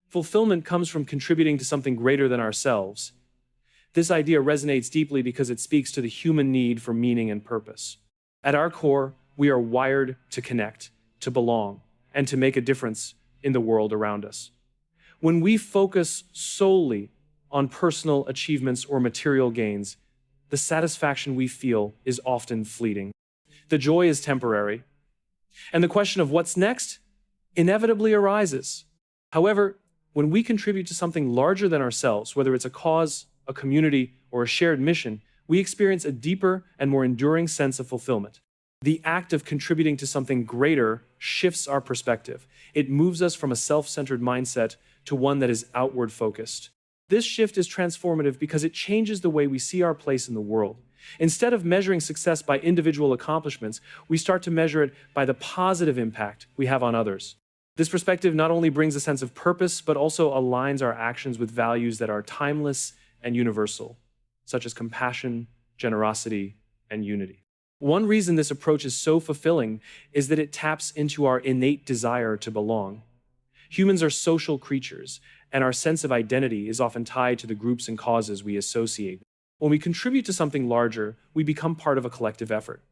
Fulfillment comes from contributing to something greater than ourselves. This idea resonates deeply because it speaks to the human need for meaning and purpose. At our core, we are wired to connect, to belong, and to make a difference in the world around us. When we focus solely on personal achievements or material gains, the satisfaction we feel is often fleeting. The joy is temporary, and the question of what's next inevitably arises. However, when we contribute to something larger than ourselves, whether it's a cause, a community, or a shared mission, we experience a deeper and more enduring sense of fulfillment. The act of contributing to something greater shifts our perspective. It moves us from a self-centered mindset to one that is outward-focused. This shift is transformative because it changes the way we see our place in the world. Instead of measuring success by individual accomplishments, we start to measure it by the positive impact we have on others. This perspective not only brings a sense of purpose, but also aligns our actions with values that are timeless and universal, such as compassion, generosity, and unity. One reason this approach is so fulfilling is that it taps into our innate desire to belong. Humans are social creatures, and our sense of identity is often tied to the groups and causes we associate. When we contribute to something larger, we become part of a collective effort.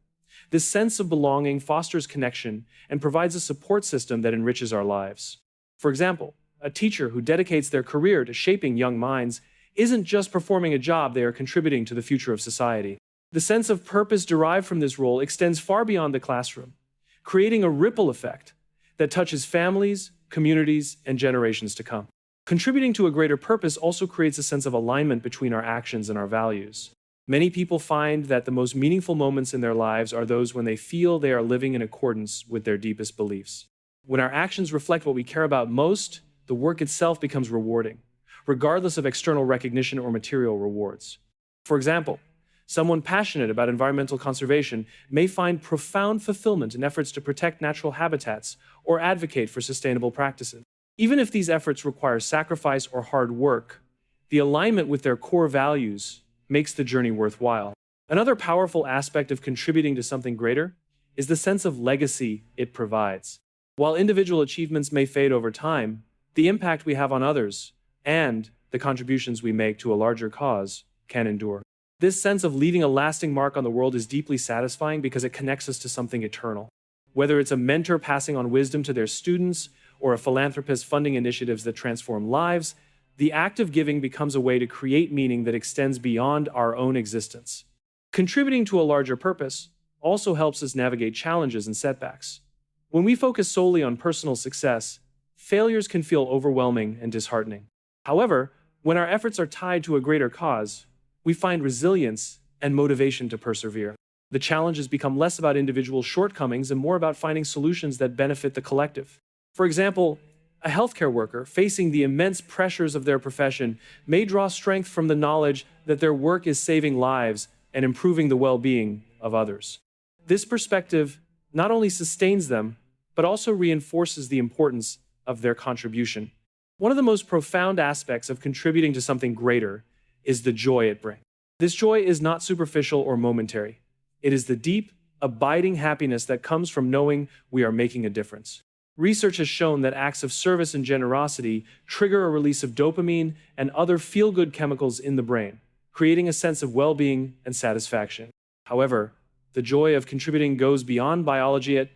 This sense of belonging fosters connection and provides a support system that enriches our lives. For example, a teacher who dedicates their career to shaping young minds isn't just performing a job, they are contributing to the future of society. The sense of purpose derived from this role extends far beyond the classroom, creating a ripple effect that touches families, communities, and generations to come. Contributing to a greater purpose also creates a sense of alignment between our actions and our values. Many people find that the most meaningful moments in their lives are those when they feel they are living in accordance with their deepest beliefs. When our actions reflect what we care about most, the work itself becomes rewarding, regardless of external recognition or material rewards. For example, someone passionate about environmental conservation may find profound fulfillment in efforts to protect natural habitats or advocate for sustainable practices. Even if these efforts require sacrifice or hard work, the alignment with their core values makes the journey worthwhile. Another powerful aspect of contributing to something greater is the sense of legacy it provides. While individual achievements may fade over time, the impact we have on others and the contributions we make to a larger cause can endure. This sense of leaving a lasting mark on the world is deeply satisfying because it connects us to something eternal. Whether it's a mentor passing on wisdom to their students or a philanthropist funding initiatives that transform lives, the act of giving becomes a way to create meaning that extends beyond our own existence. Contributing to a larger purpose also helps us navigate challenges and setbacks. When we focus solely on personal success, failures can feel overwhelming and disheartening. However, when our efforts are tied to a greater cause, we find resilience and motivation to persevere. The challenges become less about individual shortcomings and more about finding solutions that benefit the collective. For example, a healthcare worker facing the immense pressures of their profession may draw strength from the knowledge that their work is saving lives and improving the well-being of others. This perspective not only sustains them, but also reinforces the importance of their contribution. One of the most profound aspects of contributing to something greater is the joy it brings. This joy is not superficial or momentary. It is the deep, abiding happiness that comes from knowing we are making a difference. Research has shown that acts of service and generosity trigger a release of dopamine and other feel-good chemicals in the brain, creating a sense of well-being and satisfaction. However, the joy of contributing goes beyond biology. It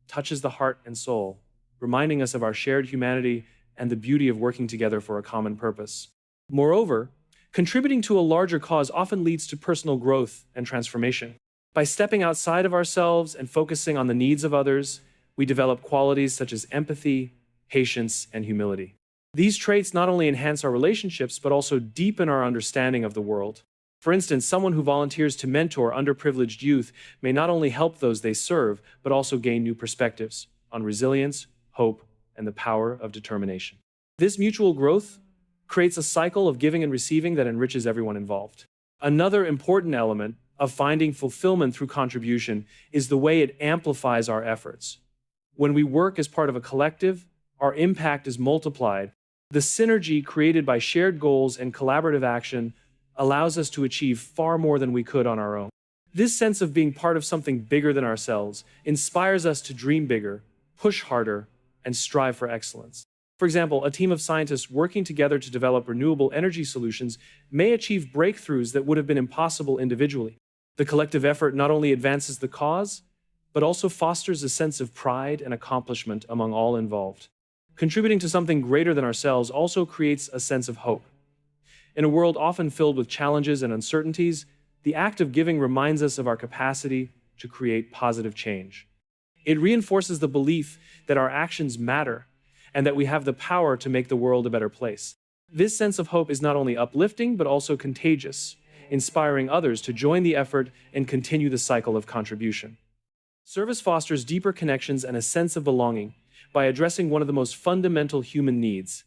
touches the heart and soul, reminding us of our shared humanity and the beauty of working together for a common purpose. Moreover, contributing to a larger cause often leads to personal growth and transformation. By stepping outside of ourselves and focusing on the needs of others, we develop qualities such as empathy, patience, and humility. These traits not only enhance our relationships, but also deepen our understanding of the world. For instance, someone who volunteers to mentor underprivileged youth may not only help those they serve, but also gain new perspectives on resilience, hope, and the power of determination. This mutual growth creates a cycle of giving and receiving that enriches everyone involved. Another important element of finding fulfillment through contribution is the way it amplifies our efforts. When we work as part of a collective, our impact is multiplied. The synergy created by shared goals and collaborative action allows us to achieve far more than we could on our own. This sense of being part of something bigger than ourselves inspires us to dream bigger, push harder, and strive for excellence. For example, a team of scientists working together to develop renewable energy solutions may achieve breakthroughs that would have been impossible individually. The collective effort not only advances the cause, but also fosters a sense of pride and accomplishment among all involved. Contributing to something greater than ourselves also creates a sense of hope. In a world often filled with challenges and uncertainties, the act of giving reminds us of our capacity to create positive change. It reinforces the belief that our actions matter and that we have the power to make the world a better place. This sense of hope is not only uplifting, but also contagious, inspiring others to join the effort and continue the cycle of contribution. Service fosters deeper connections and a sense of belonging by addressing one of the most fundamental human needs,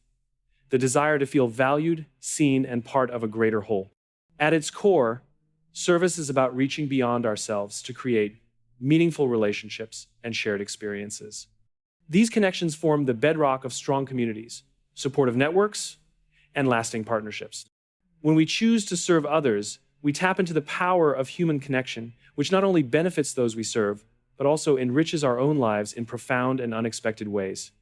the desire to feel valued, seen, and part of a greater whole. At its core, service is about reaching beyond ourselves to create meaningful relationships and shared experiences. These connections form the bedrock of strong communities, supportive networks, and lasting partnerships. When we choose to serve others, we tap into the power of human connection, which not only benefits those we serve, but also enriches our own lives in profound and unexpected ways.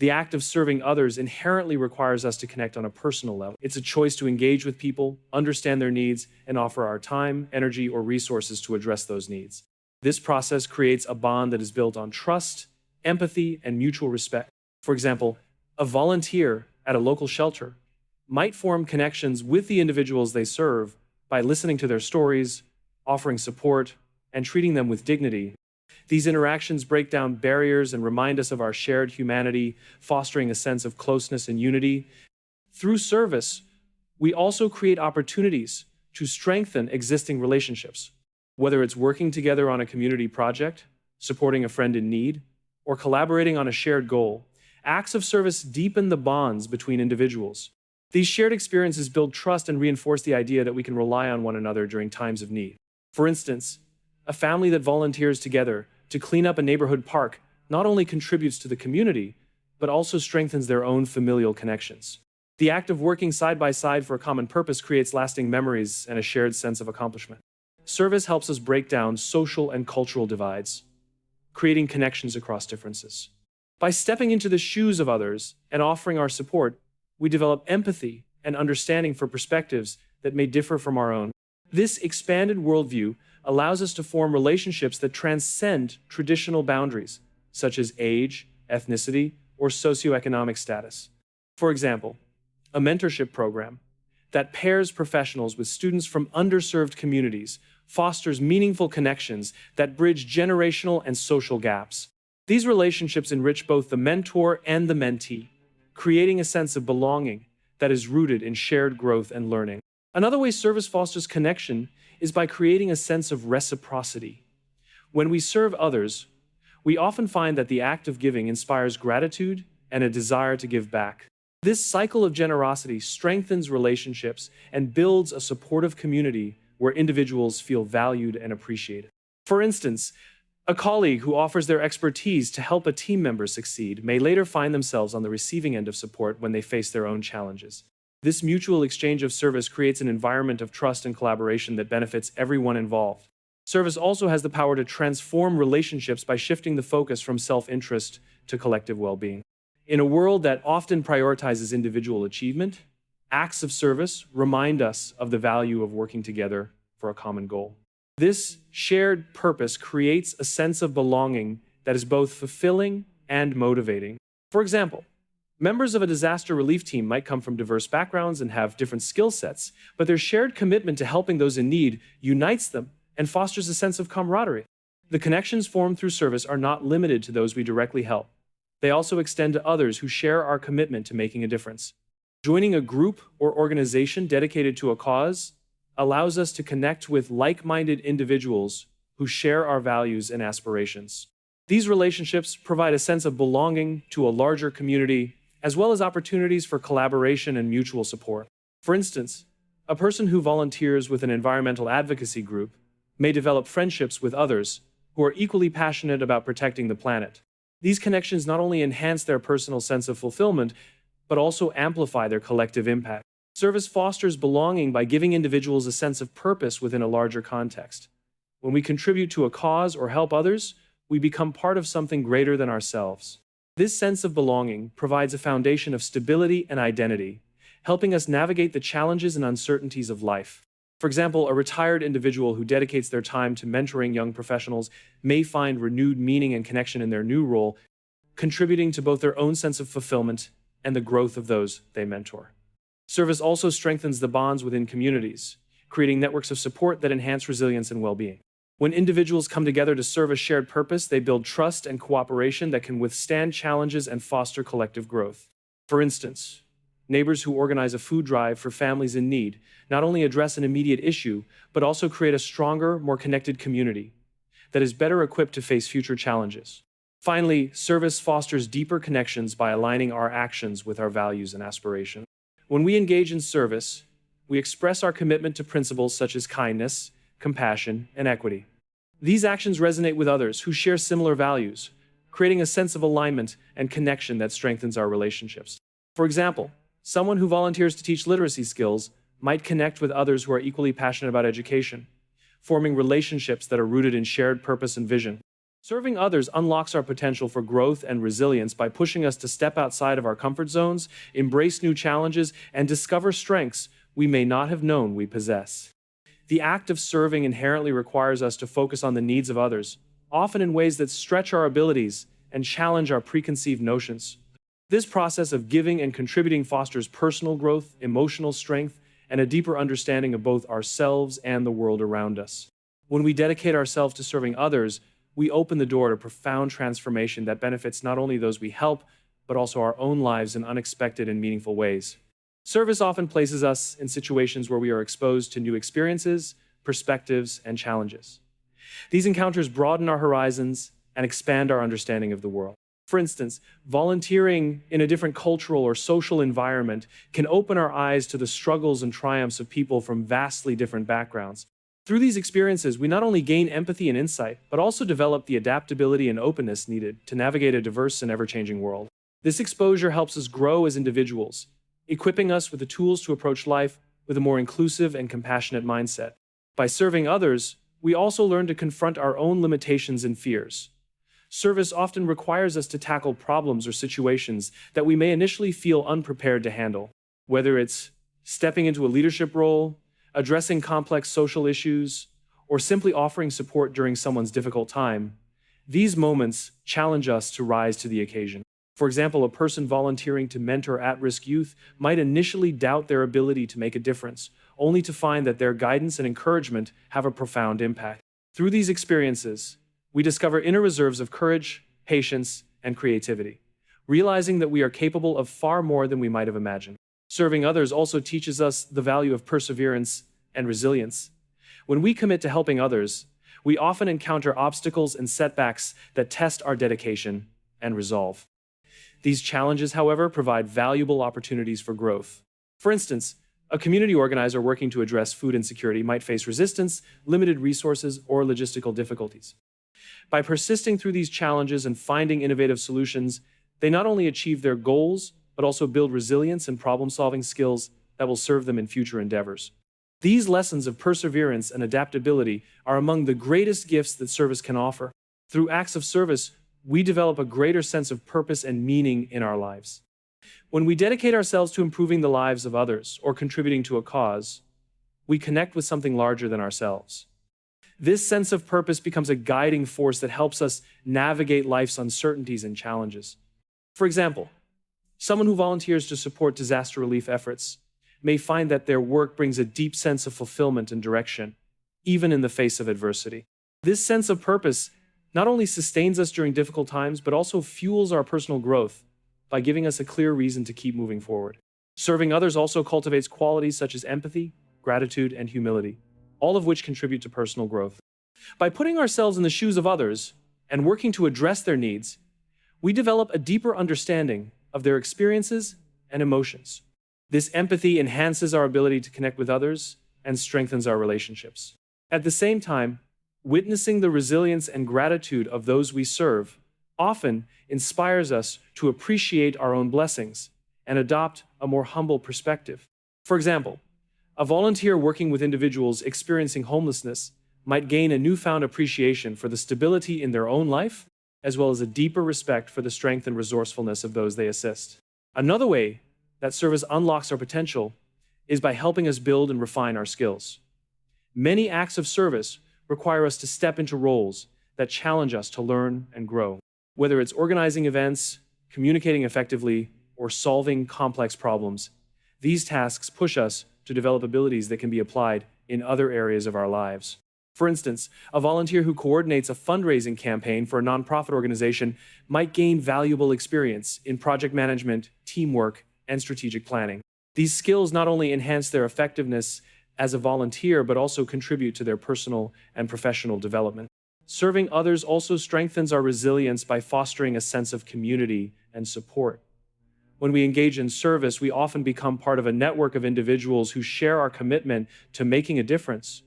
The act of serving others inherently requires us to connect on a personal level. It's a choice to engage with people, understand their needs, and offer our time, energy, or resources to address those needs. This process creates a bond that is built on trust, empathy, and mutual respect. For example, a volunteer at a local shelter might form connections with the individuals they serve by listening to their stories, offering support, and treating them with dignity. These interactions break down barriers and remind us of our shared humanity, fostering a sense of closeness and unity. Through service, we also create opportunities to strengthen existing relationships. Whether it's working together on a community project, supporting a friend in need, or collaborating on a shared goal, acts of service deepen the bonds between individuals. These shared experiences build trust and reinforce the idea that we can rely on one another during times of need. For instance, a family that volunteers together to clean up a neighborhood park not only contributes to the community, but also strengthens their own familial connections. The act of working side by side for a common purpose creates lasting memories and a shared sense of accomplishment. Service helps us break down social and cultural divides, creating connections across differences. By stepping into the shoes of others and offering our support, we develop empathy and understanding for perspectives that may differ from our own. This expanded worldview allows us to form relationships that transcend traditional boundaries, such as age, ethnicity, or socioeconomic status. For example, a mentorship program that pairs professionals with students from underserved communities fosters meaningful connections that bridge generational and social gaps. These relationships enrich both the mentor and the mentee, creating a sense of belonging that is rooted in shared growth and learning. Another way service fosters connection is by creating a sense of reciprocity. When we serve others, we often find that the act of giving inspires gratitude and a desire to give back. This cycle of generosity strengthens relationships and builds a supportive community where individuals feel valued and appreciated. For instance, a colleague who offers their expertise to help a team member succeed may later find themselves on the receiving end of support when they face their own challenges. This mutual exchange of service creates an environment of trust and collaboration that benefits everyone involved. Service also has the power to transform relationships by shifting the focus from self-interest to collective well-being. In a world that often prioritizes individual achievement, acts of service remind us of the value of working together for a common goal. This shared purpose creates a sense of belonging that is both fulfilling and motivating. For example, members of a disaster relief team might come from diverse backgrounds and have different skill sets, but their shared commitment to helping those in need unites them and fosters a sense of camaraderie. The connections formed through service are not limited to those we directly help. They also extend to others who share our commitment to making a difference. Joining a group or organization dedicated to a cause allows us to connect with like-minded individuals who share our values and aspirations. These relationships provide a sense of belonging to a larger community, as well as opportunities for collaboration and mutual support. For instance, a person who volunteers with an environmental advocacy group may develop friendships with others who are equally passionate about protecting the planet. These connections not only enhance their personal sense of fulfillment, but also amplify their collective impact. Service fosters belonging by giving individuals a sense of purpose within a larger context. When we contribute to a cause or help others, we become part of something greater than ourselves. This sense of belonging provides a foundation of stability and identity, helping us navigate the challenges and uncertainties of life. For example, a retired individual who dedicates their time to mentoring young professionals may find renewed meaning and connection in their new role, contributing to both their own sense of fulfillment and the growth of those they mentor. Service also strengthens the bonds within communities, creating networks of support that enhance resilience and well-being. When individuals come together to serve a shared purpose, they build trust and cooperation that can withstand challenges and foster collective growth. For instance, neighbors who organize a food drive for families in need not only address an immediate issue, but also create a stronger, more connected community that is better equipped to face future challenges. Finally, service fosters deeper connections by aligning our actions with our values and aspirations. When we engage in service, we express our commitment to principles such as kindness, compassion, and equity. These actions resonate with others who share similar values, creating a sense of alignment and connection that strengthens our relationships. For example, someone who volunteers to teach literacy skills might connect with others who are equally passionate about education, forming relationships that are rooted in shared purpose and vision. Serving others unlocks our potential for growth and resilience by pushing us to step outside of our comfort zones, embrace new challenges, and discover strengths we may not have known we possess. The act of serving inherently requires us to focus on the needs of others, often in ways that stretch our abilities and challenge our preconceived notions. This process of giving and contributing fosters personal growth, emotional strength, and a deeper understanding of both ourselves and the world around us. When we dedicate ourselves to serving others, we open the door to profound transformation that benefits not only those we help, but also our own lives in unexpected and meaningful ways. Service often places us in situations where we are exposed to new experiences, perspectives, and challenges. These encounters broaden our horizons and expand our understanding of the world. For instance, volunteering in a different cultural or social environment can open our eyes to the struggles and triumphs of people from vastly different backgrounds. Through these experiences, we not only gain empathy and insight, but also develop the adaptability and openness needed to navigate a diverse and ever-changing world. This exposure helps us grow as individuals, equipping us with the tools to approach life with a more inclusive and compassionate mindset. By serving others, we also learn to confront our own limitations and fears. Service often requires us to tackle problems or situations that we may initially feel unprepared to handle. Whether it's stepping into a leadership role, addressing complex social issues, or simply offering support during someone's difficult time, these moments challenge us to rise to the occasion. For example, a person volunteering to mentor at-risk youth might initially doubt their ability to make a difference, only to find that their guidance and encouragement have a profound impact. Through these experiences, we discover inner reserves of courage, patience, and creativity, realizing that we are capable of far more than we might have imagined. Serving others also teaches us the value of perseverance and resilience. When we commit to helping others, we often encounter obstacles and setbacks that test our dedication and resolve. These challenges, however, provide valuable opportunities for growth. For instance, a community organizer working to address food insecurity might face resistance, limited resources, or logistical difficulties. By persisting through these challenges and finding innovative solutions, they not only achieve their goals, but also build resilience and problem-solving skills that will serve them in future endeavors. These lessons of perseverance and adaptability are among the greatest gifts that service can offer. Through acts of service, we develop a greater sense of purpose and meaning in our lives. When we dedicate ourselves to improving the lives of others or contributing to a cause, we connect with something larger than ourselves. This sense of purpose becomes a guiding force that helps us navigate life's uncertainties and challenges. For example, someone who volunteers to support disaster relief efforts may find that their work brings a deep sense of fulfillment and direction, even in the face of adversity. This sense of purpose not only sustains us during difficult times, but also fuels our personal growth by giving us a clear reason to keep moving forward. Serving others also cultivates qualities such as empathy, gratitude, and humility, all of which contribute to personal growth. By putting ourselves in the shoes of others and working to address their needs, we develop a deeper understanding of their experiences and emotions. This empathy enhances our ability to connect with others and strengthens our relationships. At the same time, witnessing the resilience and gratitude of those we serve often inspires us to appreciate our own blessings and adopt a more humble perspective. For example, a volunteer working with individuals experiencing homelessness might gain a newfound appreciation for the stability in their own life as well as a deeper respect for the strength and resourcefulness of those they assist. Another way that service unlocks our potential is by helping us build and refine our skills. Many acts of service require us to step into roles that challenge us to learn and grow. Whether it's organizing events, communicating effectively, or solving complex problems, these tasks push us to develop abilities that can be applied in other areas of our lives. For instance, a volunteer who coordinates a fundraising campaign for a nonprofit organization might gain valuable experience in project management, teamwork, and strategic planning. These skills not only enhance their effectiveness as a volunteer, but also contribute to their personal and professional development. Serving others also strengthens our resilience by fostering a sense of community and support. When we engage in service, we often become part of a network of individuals who share our commitment to making a difference.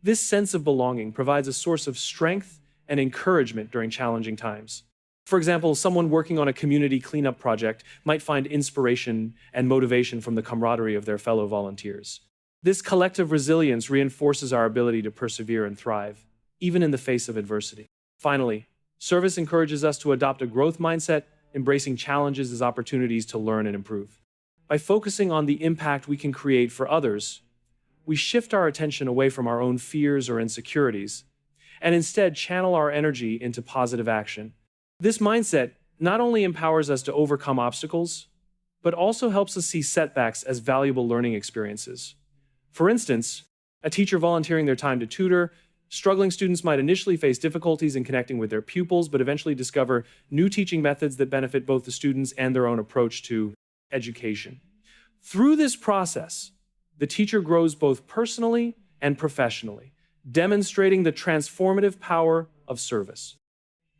This sense of belonging provides a source of strength and encouragement during challenging times. For example, someone working on a community cleanup project might find inspiration and motivation from the camaraderie of their fellow volunteers. This collective resilience reinforces our ability to persevere and thrive, even in the face of adversity. Finally, service encourages us to adopt a growth mindset, embracing challenges as opportunities to learn and improve. By focusing on the impact we can create for others, we shift our attention away from our own fears or insecurities, and instead channel our energy into positive action. This mindset not only empowers us to overcome obstacles, but also helps us see setbacks as valuable learning experiences. For instance, a teacher volunteering their time to tutor, struggling students might initially face difficulties in connecting with their pupils, but eventually discover new teaching methods that benefit both the students and their own approach to education. Through this process, the teacher grows both personally and professionally, demonstrating the transformative power of service.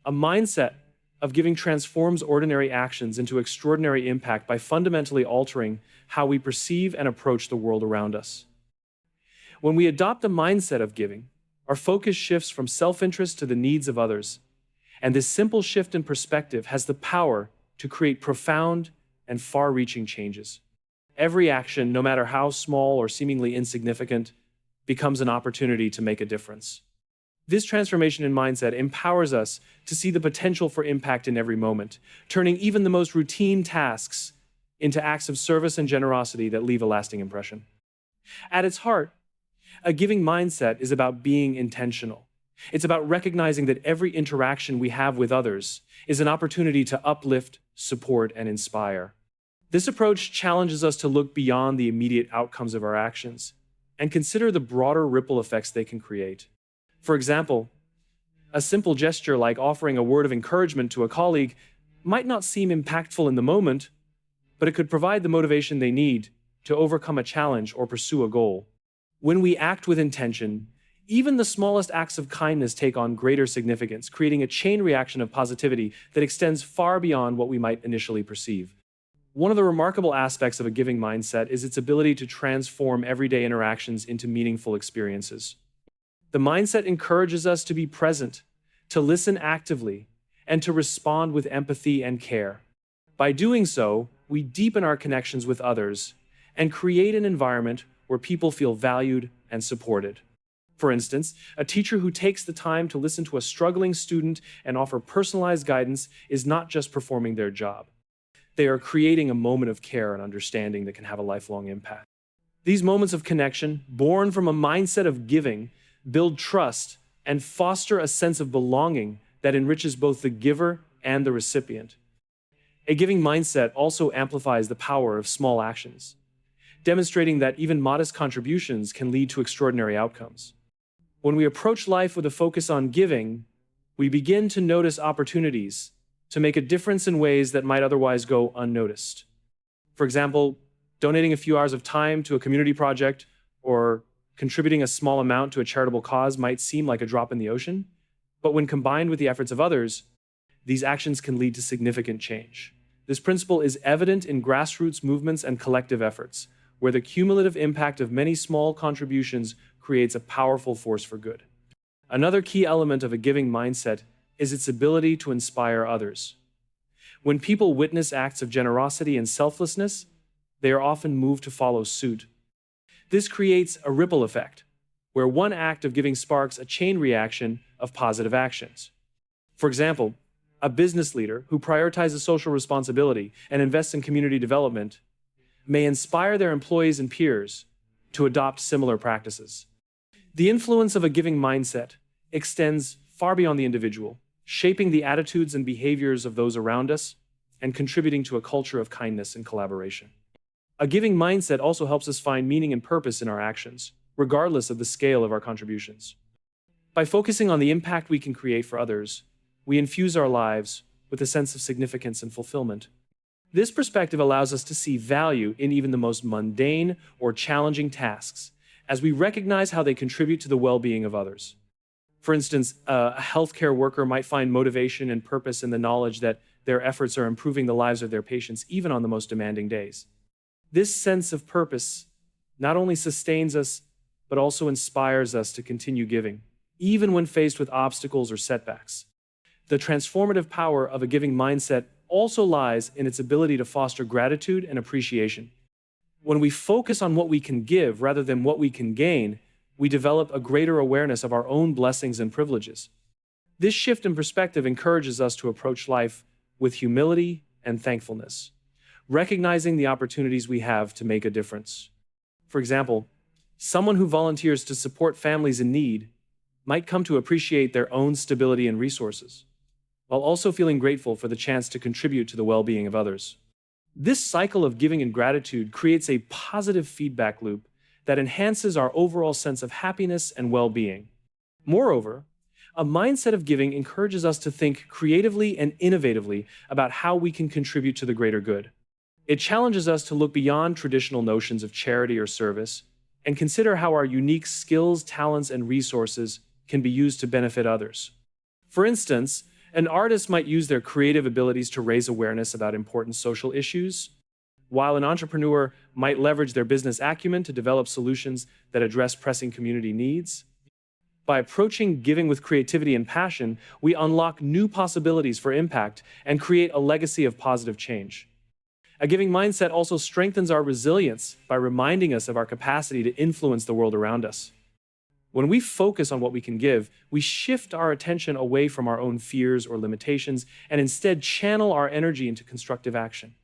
A mindset of giving transforms ordinary actions into extraordinary impact by fundamentally altering how we perceive and approach the world around us. When we adopt a mindset of giving, our focus shifts from self-interest to the needs of others, and this simple shift in perspective has the power to create profound and far-reaching changes. Every action, no matter how small or seemingly insignificant, becomes an opportunity to make a difference. This transformation in mindset empowers us to see the potential for impact in every moment, turning even the most routine tasks into acts of service and generosity that leave a lasting impression. At its heart, a giving mindset is about being intentional. It's about recognizing that every interaction we have with others is an opportunity to uplift, support, and inspire. This approach challenges us to look beyond the immediate outcomes of our actions and consider the broader ripple effects they can create. For example, a simple gesture like offering a word of encouragement to a colleague might not seem impactful in the moment, but it could provide the motivation they need to overcome a challenge or pursue a goal. When we act with intention, even the smallest acts of kindness take on greater significance, creating a chain reaction of positivity that extends far beyond what we might initially perceive. One of the remarkable aspects of a giving mindset is its ability to transform everyday interactions into meaningful experiences. The mindset encourages us to be present, to listen actively, and to respond with empathy and care. By doing so, we deepen our connections with others and create an environment where people feel valued and supported. For instance, a teacher who takes the time to listen to a struggling student and offer personalized guidance is not just performing their job. They are creating a moment of care and understanding that can have a lifelong impact. These moments of connection, born from a mindset of giving, build trust and foster a sense of belonging that enriches both the giver and the recipient. A giving mindset also amplifies the power of small actions, demonstrating that even modest contributions can lead to extraordinary outcomes. When we approach life with a focus on giving, we begin to notice opportunities to make a difference in ways that might otherwise go unnoticed. For example, donating a few hours of time to a community project or contributing a small amount to a charitable cause might seem like a drop in the ocean, but when combined with the efforts of others, these actions can lead to significant change. This principle is evident in grassroots movements and collective efforts, where the cumulative impact of many small contributions creates a powerful force for good. Another key element of a giving mindset is its ability to inspire others. When people witness acts of generosity and selflessness, they are often moved to follow suit. This creates a ripple effect, where one act of giving sparks a chain reaction of positive actions. For example, A business leader who prioritizes social responsibility and invests in community development may inspire their employees and peers to adopt similar practices. The influence of a giving mindset extends far beyond the individual, shaping the attitudes and behaviors of those around us and contributing to a culture of kindness and collaboration. A giving mindset also helps us find meaning and purpose in our actions, regardless of the scale of our contributions. By focusing on the impact we can create for others, we infuse our lives with a sense of significance and fulfillment. This perspective allows us to see value in even the most mundane or challenging tasks, as we recognize how they contribute to the well-being of others. For instance, a healthcare worker might find motivation and purpose in the knowledge that their efforts are improving the lives of their patients even on the most demanding days. This sense of purpose not only sustains us, but also inspires us to continue giving, even when faced with obstacles or setbacks. The transformative power of a giving mindset also lies in its ability to foster gratitude and appreciation. When we focus on what we can give rather than what we can gain, we develop a greater awareness of our own blessings and privileges. This shift in perspective encourages us to approach life with humility and thankfulness, recognizing the opportunities we have to make a difference. For example, someone who volunteers to support families in need might come to appreciate their own stability and resources, while also feeling grateful for the chance to contribute to the well-being of others. This cycle of giving and gratitude creates a positive feedback loop that enhances our overall sense of happiness and well-being. Moreover, a mindset of giving encourages us to think creatively and innovatively about how we can contribute to the greater good. It challenges us to look beyond traditional notions of charity or service and consider how our unique skills, talents, and resources can be used to benefit others. For instance, an artist might use their creative abilities to raise awareness about important social issues, while an entrepreneur might leverage their business acumen to develop solutions that address pressing community needs. By approaching giving with creativity and passion, we unlock new possibilities for impact and create a legacy of positive change. A giving mindset also strengthens our resilience by reminding us of our capacity to influence the world around us. When we focus on what we can give, we shift our attention away from our own fears or limitations and instead channel our energy into constructive action.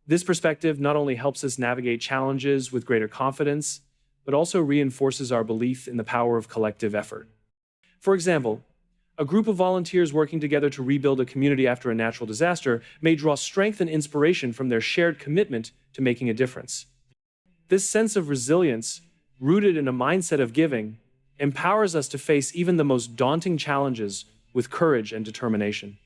This perspective not only helps us navigate challenges with greater confidence, but also reinforces our belief in the power of collective effort. For example, a group of volunteers working together to rebuild a community after a natural disaster may draw strength and inspiration from their shared commitment to making a difference. This sense of resilience, rooted in a mindset of giving, empowers us to face even the most daunting challenges with courage and determination.